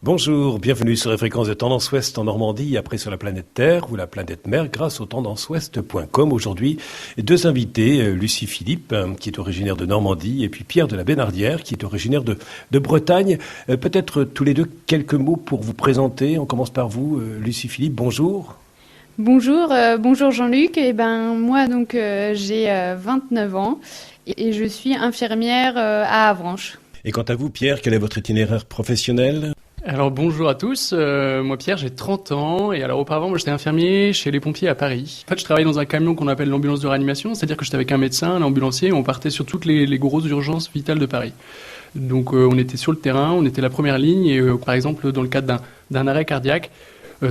Bonjour, bienvenue sur les fréquences de Tendance Ouest en Normandie, après sur la planète Terre ou la planète Mer grâce au tendanceouest.com. Aujourd'hui, deux invités, Lucie Philippe, qui est originaire de Normandie, et puis Pierre de la Bénardière, qui est originaire de Bretagne. Peut-être tous les deux quelques mots pour vous présenter. On commence par vous, Lucie Philippe, bonjour. Bonjour, bonjour Jean-Luc. Moi j'ai 29 ans et je suis infirmière à Avranches. Et quant à vous, Pierre, quel est votre itinéraire professionnel ? Alors bonjour à tous, moi Pierre, j'ai 30 ans et alors auparavant moi j'étais infirmier chez les pompiers à Paris. En fait je travaillais dans un camion qu'on appelle l'ambulance de réanimation, c'est-à-dire que j'étais avec un médecin, un ambulancier et on partait sur toutes les grosses urgences vitales de Paris. Donc on était sur le terrain, on était la première ligne et par exemple dans le cadre d'un arrêt cardiaque,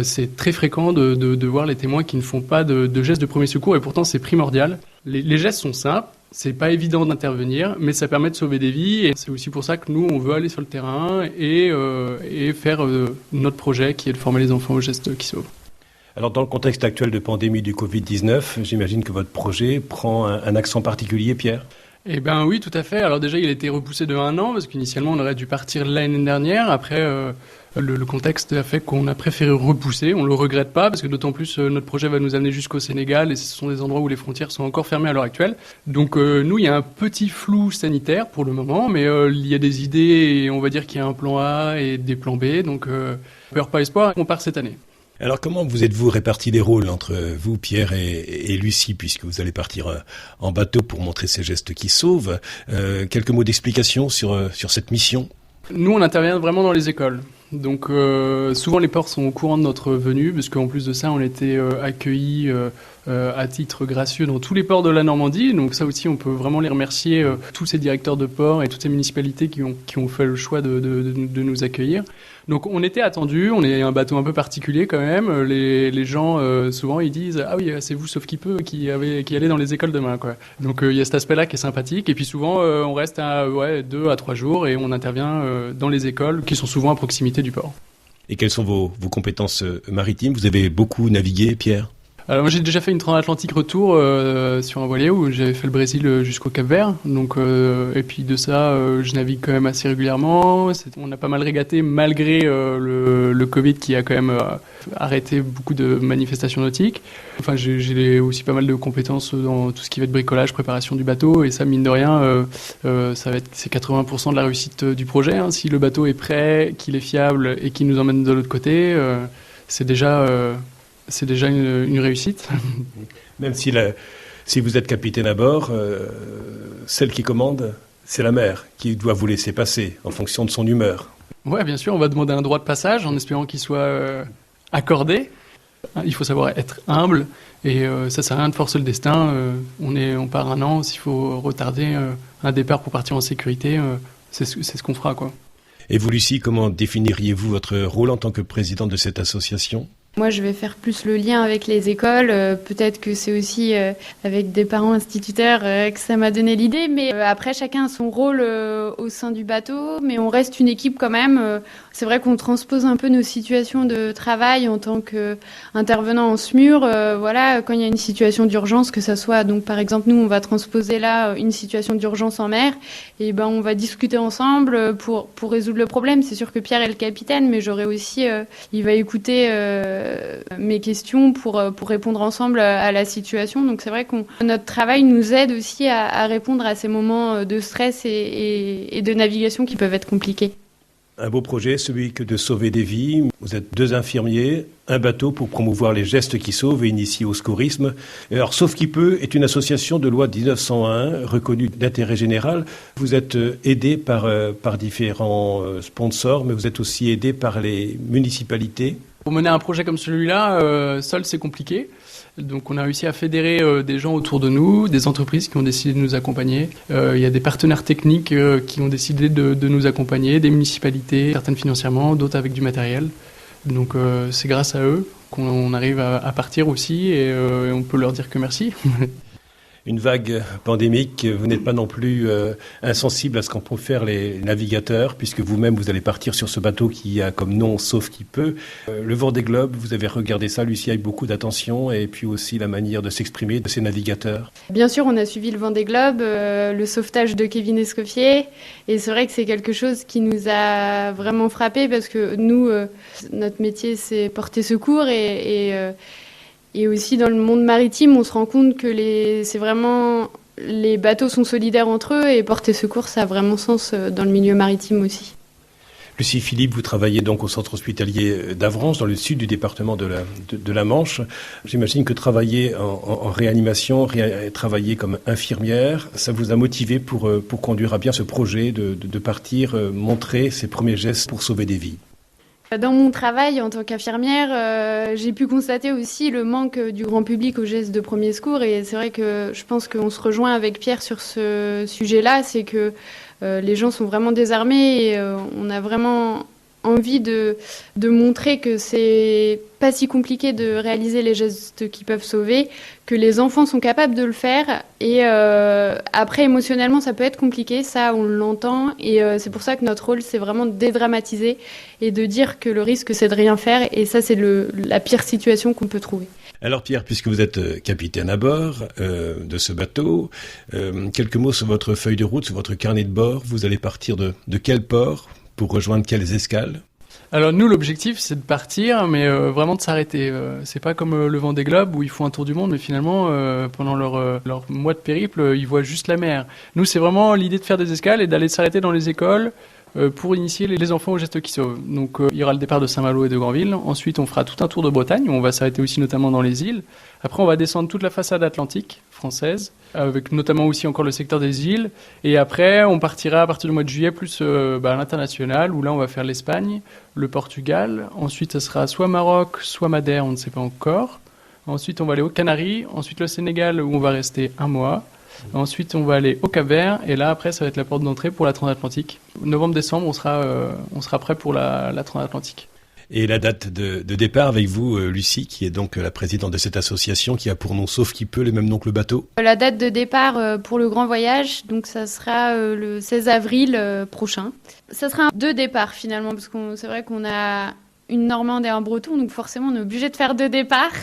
c'est très fréquent de voir les témoins qui ne font pas de gestes de premier secours et pourtant c'est primordial. Les gestes sont simples. C'est pas évident d'intervenir, mais ça permet de sauver des vies et c'est aussi pour ça que nous, on veut aller sur le terrain et faire notre projet qui est de former les enfants aux gestes qui sauvent. Alors dans le contexte actuel de pandémie du Covid-19, j'imagine que votre projet prend un accent particulier, Pierre ? Eh ben oui, tout à fait. Alors déjà, il a été repoussé de 1 an parce qu'initialement, on aurait dû partir l'année dernière. Après, le contexte a fait qu'on a préféré repousser. On le regrette pas parce que d'autant plus notre projet va nous amener jusqu'au Sénégal et ce sont des endroits où les frontières sont encore fermées à l'heure actuelle. Donc nous, il y a un petit flou sanitaire pour le moment, mais il y a des idées et on va dire qu'il y a un plan A et des plans B. Donc peur pas espoir, on part cette année. Alors comment vous êtes-vous répartis les rôles entre vous, Pierre et Lucie, puisque vous allez partir en bateau pour montrer ces gestes qui sauvent. Quelques mots d'explication sur cette mission ? Nous, on intervient vraiment dans les écoles. Donc souvent les ports sont au courant de notre venue, parce qu'en plus de ça, on était accueillis à titre gracieux dans tous les ports de la Normandie. Donc ça aussi, on peut vraiment les remercier, tous ces directeurs de ports et toutes ces municipalités qui ont fait le choix de nous accueillir. Donc on était attendus, on est un bateau un peu particulier quand même. Les gens souvent ils disent ah oui c'est vous sauf qui peut qui allez dans les écoles demain quoi. Donc il y a cet aspect-là qui est sympathique et puis souvent on reste à 2 à 3 jours et on intervient dans les écoles qui sont souvent à proximité du port. Et quelles sont vos compétences maritimes ? Vous avez beaucoup navigué, Pierre ? Alors moi j'ai déjà fait une transatlantique retour sur un voilier où j'avais fait le Brésil jusqu'au Cap-Vert. Donc et puis de ça je navigue quand même assez régulièrement. On a pas mal régaté malgré le Covid qui a quand même arrêté beaucoup de manifestations nautiques. Enfin j'ai aussi pas mal de compétences dans tout ce qui va être bricolage, préparation du bateau et ça mine de rien c'est 80% de la réussite du projet. Hein. Si le bateau est prêt, qu'il est fiable et qu'il nous emmène de l'autre côté, c'est déjà une réussite. Même si vous êtes capitaine à bord, celle qui commande, c'est la mer qui doit vous laisser passer en fonction de son humeur. Ouais, bien sûr, on va demander un droit de passage en espérant qu'il soit accordé. Il faut savoir être humble et ça sert à rien de forcer le destin. On part 1 an, s'il faut retarder un départ pour partir en sécurité, c'est ce qu'on fera, quoi. Et vous, Lucie, comment définiriez-vous votre rôle en tant que présidente de cette association ? Moi, je vais faire plus le lien avec les écoles. Peut-être que c'est aussi avec des parents instituteurs que ça m'a donné l'idée. Mais après, chacun a son rôle au sein du bateau. Mais on reste une équipe quand même. C'est vrai qu'on transpose un peu nos situations de travail en tant qu'intervenant en SMUR. Quand il y a une situation d'urgence, que ça soit, donc par exemple, nous, on va transposer là une situation d'urgence en mer. Et on va discuter ensemble pour résoudre le problème. C'est sûr que Pierre est le capitaine, mais j'aurais aussi, il va écouter mes questions pour répondre ensemble à la situation. Donc c'est vrai que notre travail nous aide aussi à répondre à ces moments de stress et de navigation qui peuvent être compliqués. Un beau projet, celui que de sauver des vies. Vous êtes 2 infirmiers, un bateau pour promouvoir les gestes qui sauvent et initier au secourisme. Alors, Sauve qui peut est une association de loi de 1901 reconnue d'intérêt général. Vous êtes aidé par différents sponsors, mais vous êtes aussi aidé par les municipalités. Pour mener un projet comme celui-là, seul c'est compliqué. Donc on a réussi à fédérer des gens autour de nous, des entreprises qui ont décidé de nous accompagner. Il y a des partenaires techniques qui ont décidé de nous accompagner, des municipalités, certaines financièrement, d'autres avec du matériel. Donc c'est grâce à eux qu'on arrive à partir aussi et on peut leur dire que merci. une vague pandémique, vous n'êtes pas non plus insensible à ce qu'en peuvent faire les navigateurs, puisque vous-même, vous allez partir sur ce bateau qui a comme nom « Sauve qui peut ». Le Vendée Globe, vous avez regardé ça, Lucie, avec beaucoup d'attention, et puis aussi la manière de s'exprimer de ces navigateurs. Bien sûr, on a suivi le Vendée Globe, le sauvetage de Kevin Escoffier, et c'est vrai que c'est quelque chose qui nous a vraiment frappé, parce que nous, notre métier, c'est porter secours, et aussi dans le monde maritime, on se rend compte que c'est vraiment les bateaux sont solidaires entre eux et porter secours, ça a vraiment sens dans le milieu maritime aussi. Lucie Philippe, vous travaillez donc au centre hospitalier d'Avranches, dans le sud du département de la Manche. J'imagine que travailler en réanimation, travailler comme infirmière, ça vous a motivé pour conduire à bien ce projet de partir montrer ses premiers gestes pour sauver des vies. Dans mon travail en tant qu'infirmière, j'ai pu constater aussi le manque du grand public aux gestes de premier secours. Et c'est vrai que je pense qu'on se rejoint avec Pierre sur ce sujet-là. C'est que les gens sont vraiment désarmés et on a vraiment envie de montrer que c'est pas si compliqué de réaliser les gestes qui peuvent sauver, que les enfants sont capables de le faire. Et après, émotionnellement, ça peut être compliqué, ça, on l'entend. Et c'est pour ça que notre rôle, c'est vraiment de dédramatiser et de dire que le risque, c'est de rien faire. Et ça, c'est la pire situation qu'on peut trouver. Alors Pierre, puisque vous êtes capitaine à bord de ce bateau, quelques mots sur votre feuille de route, sur votre carnet de bord. Vous allez partir de quel port pour rejoindre quelles escales ? Alors nous, l'objectif, c'est de partir, mais vraiment de s'arrêter. C'est pas comme le Vendée Globe où ils font un tour du monde, mais finalement, pendant leur mois de périple, ils voient juste la mer. Nous, c'est vraiment l'idée de faire des escales et d'aller s'arrêter dans les écoles pour initier les enfants aux gestes qui sauvent. Donc il y aura le départ de Saint-Malo et de Granville. Ensuite, on fera tout un tour de Bretagne, où on va s'arrêter aussi notamment dans les îles. Après, on va descendre toute la façade atlantique française, avec notamment aussi encore le secteur des îles. Et après, on partira à partir du mois de juillet plus à l'international, où là, on va faire l'Espagne, le Portugal. Ensuite, ce sera soit Maroc, soit Madère, on ne sait pas encore. Ensuite, on va aller aux Canaries. Ensuite, le Sénégal, où on va rester 1 mois. Ensuite, on va aller au Cap-Vert. Et là, après, ça va être la porte d'entrée pour la transatlantique. Novembre-décembre, on sera prêt pour la transatlantique. Et la date de départ avec vous, Lucie, qui est donc la présidente de cette association, qui a pour nom Sauve qui peut, le même nom que le bateau. La date de départ pour le grand voyage, donc ça sera le 16 avril prochain. Ça sera 2 départs finalement, parce que c'est vrai qu'on a une Normande et un Breton, donc forcément on est obligé de faire 2 départs.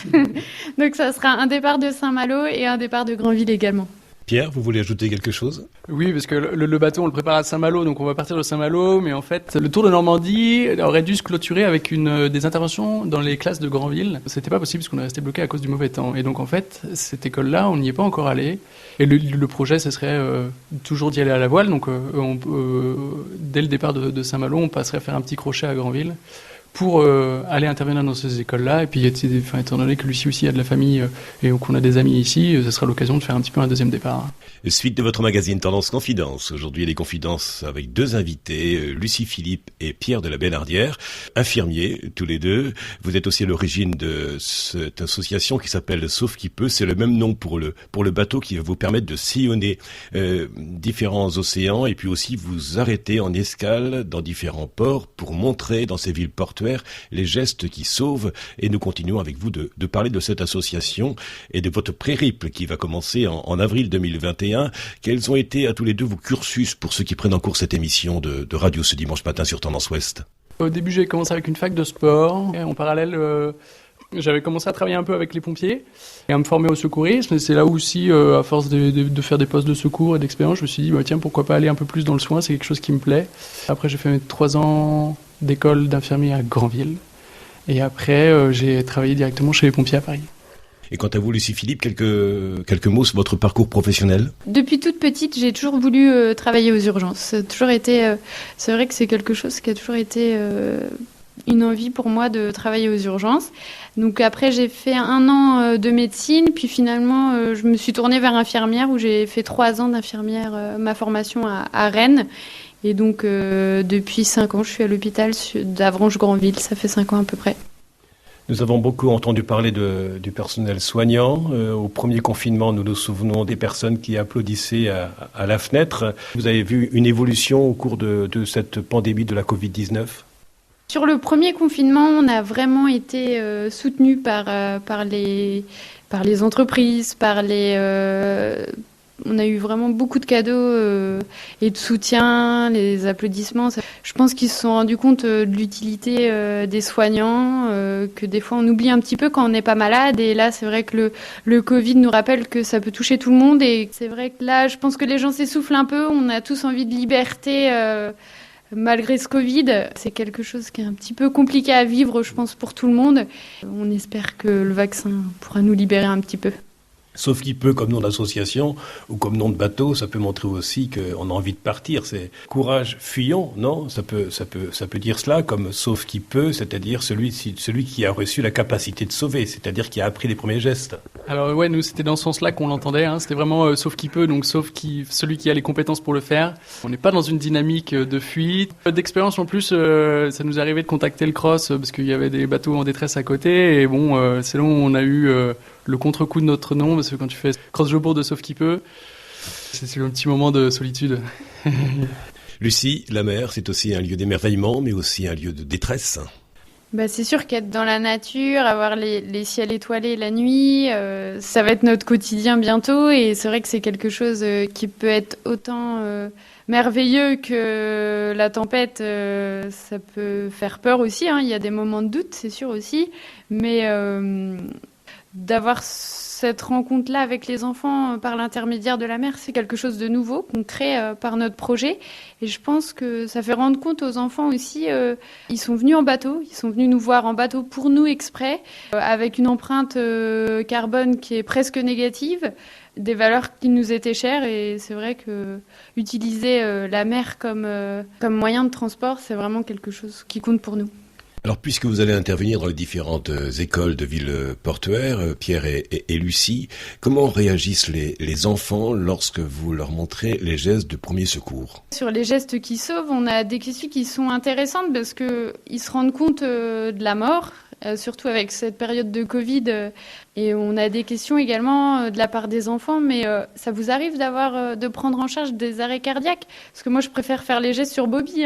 Donc ça sera un départ de Saint-Malo et un départ de Granville également. Pierre, vous voulez ajouter quelque chose ? Oui, parce que le bateau, on le prépare à Saint-Malo, donc on va partir de Saint-Malo, mais en fait, le Tour de Normandie aurait dû se clôturer avec des interventions dans les classes de Granville. C'était pas possible parce qu'on est resté bloqué à cause du mauvais temps. Et donc en fait, cette école-là, on n'y est pas encore allé. Et le projet, ce serait toujours d'y aller à la voile. Donc dès le départ de Saint-Malo, on passerait faire un petit crochet à Granville pour aller intervenir dans ces écoles-là. Et puis, étant donné que Lucie aussi a de la famille et qu'on a des amis ici, ce sera l'occasion de faire un petit peu un deuxième départ. Suite de votre magazine Tendance Confidence. Aujourd'hui, les confidences avec 2 invités, Lucie Philippe et Pierre de la Bénardière, infirmiers, tous les deux. Vous êtes aussi à l'origine de cette association qui s'appelle Sauve qui peut. C'est le même nom pour le bateau qui va vous permettre de sillonner différents océans et puis aussi vous arrêter en escale dans différents ports pour montrer dans ces villes portuaires les gestes qui sauvent. Et nous continuons avec vous de parler de cette association et de votre périple qui va commencer en avril 2021. Quels ont été à tous les deux vos cursus pour ceux qui prennent en cours cette émission de radio ce dimanche matin sur Tendance Ouest ? Au début, j'ai commencé avec une fac de sport. Et en parallèle, j'avais commencé à travailler un peu avec les pompiers et à me former au secourisme. Et c'est là aussi, à force de faire des postes de secours et d'expérience, je me suis dit, tiens, pourquoi pas aller un peu plus dans le soin, c'est quelque chose qui me plaît. Après, j'ai fait mes 3 ans d'école d'infirmier à Granville. Et après, j'ai travaillé directement chez les pompiers à Paris. Et quant à vous, Lucie Philippe, quelques mots sur votre parcours professionnel ? Depuis toute petite, j'ai toujours voulu travailler aux urgences. Ça a toujours été, c'est vrai que c'est quelque chose qui a toujours été une envie pour moi de travailler aux urgences. Donc après, j'ai fait 1 an de médecine, puis finalement, je me suis tournée vers infirmière où j'ai fait 3 ans d'infirmière, ma formation à Rennes. Et donc, depuis 5 ans, je suis à l'hôpital d'Avranches-Granville. Ça fait 5 ans à peu près. Nous avons beaucoup entendu parler du personnel soignant. Au premier confinement, nous nous souvenons des personnes qui applaudissaient à la fenêtre. Vous avez vu une évolution au cours de cette pandémie de la Covid-19 ? Sur le premier confinement, on a vraiment été soutenus par par les entreprises, on a eu vraiment beaucoup de cadeaux et de soutien, les applaudissements. Je pense qu'ils se sont rendus compte de l'utilité des soignants, que des fois on oublie un petit peu quand on n'est pas malade. Et là, c'est vrai que le Covid nous rappelle que ça peut toucher tout le monde. Et c'est vrai que là, je pense que les gens s'essoufflent un peu. On a tous envie de liberté malgré ce Covid. C'est quelque chose qui est un petit peu compliqué à vivre, je pense, pour tout le monde. On espère que le vaccin pourra nous libérer un petit peu. Sauf qu'il peut, comme nom d'association ou comme nom de bateau, ça peut montrer aussi qu'on a envie de partir. C'est courage, fuyons, non ? Ça peut dire cela comme sauf qui peut, c'est-à-dire celui qui a reçu la capacité de sauver, c'est-à-dire qui a appris les premiers gestes. Alors ouais, nous c'était dans ce sens-là qu'on l'entendait. C'était vraiment sauf qui peut, donc celui qui a les compétences pour le faire. On n'est pas dans une dynamique de fuite, d'expérience en plus. Ça nous est arrivé de contacter le cross parce qu'il y avait des bateaux en détresse à côté. Et bon, c'est là où on a eu le contre-coup de notre nom, parce que quand tu fais cross bord de sauf qui peut, c'est un petit moment de solitude. Lucie, la mer, c'est aussi un lieu d'émerveillement, mais aussi un lieu de détresse. C'est sûr qu'être dans la nature, avoir les ciels étoilés la nuit, ça va être notre quotidien bientôt. Et c'est vrai que c'est quelque chose qui peut être autant merveilleux que la tempête. Ça peut faire peur aussi. Il y a des moments de doute, c'est sûr aussi. Mais d'avoir cette rencontre-là avec les enfants par l'intermédiaire de la mer, c'est quelque chose de nouveau qu'on crée par notre projet. Et je pense que ça fait rendre compte aux enfants aussi. Ils sont venus en bateau, ils sont venus nous voir en bateau pour nous exprès, avec une empreinte carbone qui est presque négative, des valeurs qui nous étaient chères. Et c'est vrai que utiliser la mer comme moyen de transport, c'est vraiment quelque chose qui compte pour nous. Alors, puisque vous allez intervenir dans les différentes écoles de villes portuaires, Pierre et Lucie, comment réagissent les enfants lorsque vous leur montrez les gestes de premier secours ? Sur les gestes qui sauvent, on a des questions qui sont intéressantes parce qu'ils se rendent compte de la mort, surtout avec cette période de Covid. Et on a des questions également de la part des enfants, mais ça vous arrive de prendre en charge des arrêts cardiaques ? Parce que moi, je préfère faire les gestes sur Bobby,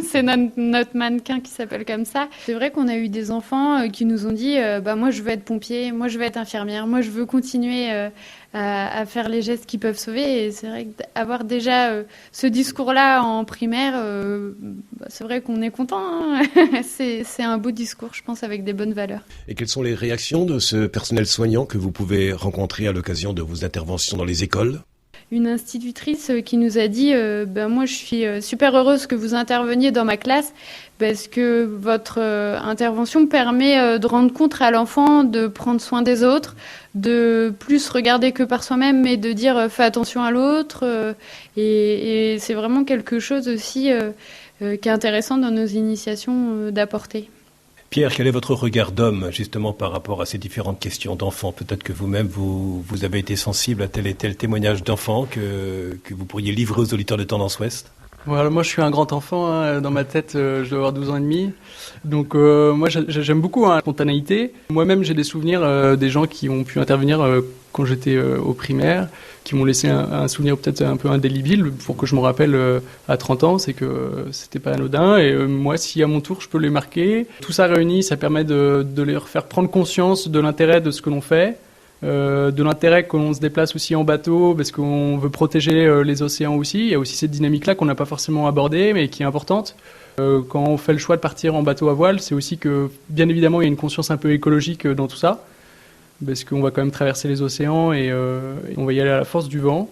c'est notre mannequin qui s'appelle comme ça. C'est vrai qu'on a eu des enfants qui nous ont dit moi, je veux être pompier, moi, je veux être infirmière, moi, je veux continuer à faire les gestes qui peuvent sauver. Et c'est vrai qu'avoir déjà ce discours-là en primaire, c'est vrai qu'on est content. C'est un beau discours, je pense, avec des bonnes valeurs. Et quelles sont les réactions de ce personnel soignant que vous pouvez rencontrer à l'occasion de vos interventions dans les écoles ? Une institutrice qui nous a dit moi je suis super heureuse que vous interveniez dans ma classe parce que votre intervention permet de rendre compte à l'enfant de prendre soin des autres, de plus regarder que par soi-même, mais de dire fais attention à l'autre. Et c'est vraiment quelque chose aussi qui est intéressant dans nos initiations d'apporter. Pierre, quel est votre regard d'homme justement par rapport à ces différentes questions d'enfants ? Peut-être que vous-même, vous avez été sensible à tel et tel témoignage d'enfants que vous pourriez livrer aux auditeurs de Tendance Ouest ? Voilà, moi je suis un grand enfant, dans ma tête je dois avoir 12 ans et demi, donc moi j'aime beaucoup la spontanéité. Moi-même j'ai des souvenirs des gens qui ont pu intervenir quand j'étais au primaire, qui m'ont laissé un souvenir peut-être un peu indélébile pour que je me rappelle à 30 ans, c'est que c'était pas anodin. Et moi, si à mon tour je peux les marquer, tout ça réuni, ça permet de leur faire prendre conscience de l'intérêt de ce que l'on fait, de l'intérêt qu'on se déplace aussi en bateau parce qu'on veut protéger les océans aussi. Il y a aussi cette dynamique-là qu'on n'a pas forcément abordée mais qui est importante. Quand on fait le choix de partir en bateau à voile, c'est aussi que, bien évidemment, il y a une conscience un peu écologique dans tout ça, parce qu'on va quand même traverser les océans et on va y aller à la force du vent.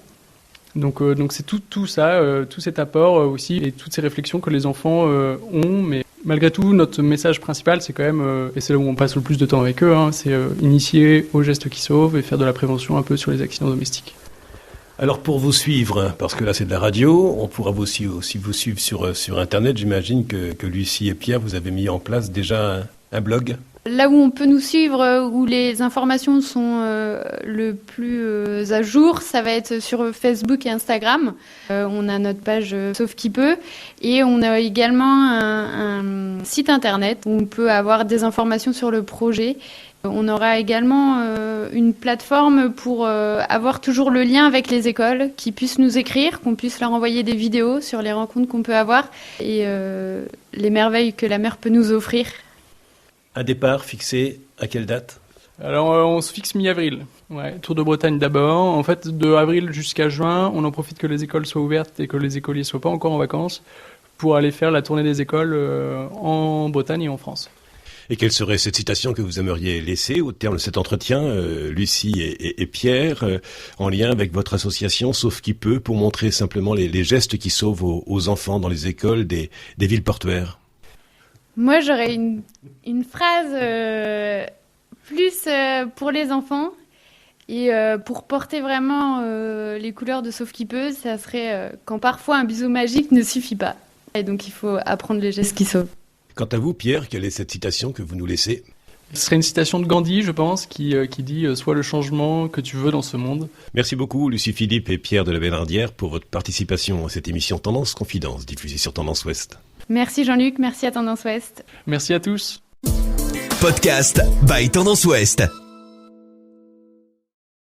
Donc c'est tout ça, tout cet apport aussi et toutes ces réflexions que les enfants ont. Mais malgré tout, notre message principal, c'est quand même, et c'est là où on passe le plus de temps avec eux, c'est initier aux gestes qui sauvent et faire de la prévention un peu sur les accidents domestiques. Alors pour vous suivre, parce que là c'est de la radio, on pourra aussi vous suivre sur Internet. J'imagine que Lucie et Pierre, vous avez mis en place déjà un blog. Là où on peut nous suivre, où les informations sont le plus à jour, ça va être sur Facebook et Instagram. On a notre page Sauf qui peut. Et on a également un site internet où on peut avoir des informations sur le projet. On aura également une plateforme pour avoir toujours le lien avec les écoles, qui puissent nous écrire, qu'on puisse leur envoyer des vidéos sur les rencontres qu'on peut avoir et les merveilles que la mer peut nous offrir. Un départ fixé à quelle date ? Alors, on se fixe mi-avril. Ouais, Tour de Bretagne d'abord. En fait, de avril jusqu'à juin, on en profite que les écoles soient ouvertes et que les écoliers soient pas encore en vacances pour aller faire la tournée des écoles en Bretagne et en France. Et quelle serait cette citation que vous aimeriez laisser au terme de cet entretien, Lucie et Pierre, en lien avec votre association Sauve qui peut, pour montrer simplement les gestes qui sauvent aux enfants dans les écoles des villes portuaires? Moi, j'aurais une phrase plus pour les enfants et pour porter vraiment les couleurs de Sauve qui peut, ça serait quand parfois un bisou magique ne suffit pas. Et donc, il faut apprendre les gestes qui sauvent. Quant à vous, Pierre, quelle est cette citation que vous nous laissez? Ce serait une citation de Gandhi, je pense, qui dit « Sois le changement que tu veux dans ce monde ». Merci beaucoup, Lucie Philippe et Pierre de la Bénardière, pour votre participation à cette émission Tendance Confidence, diffusée sur Tendance Ouest. Merci Jean-Luc, merci à Tendance Ouest. Merci à tous. Podcast by Tendance Ouest.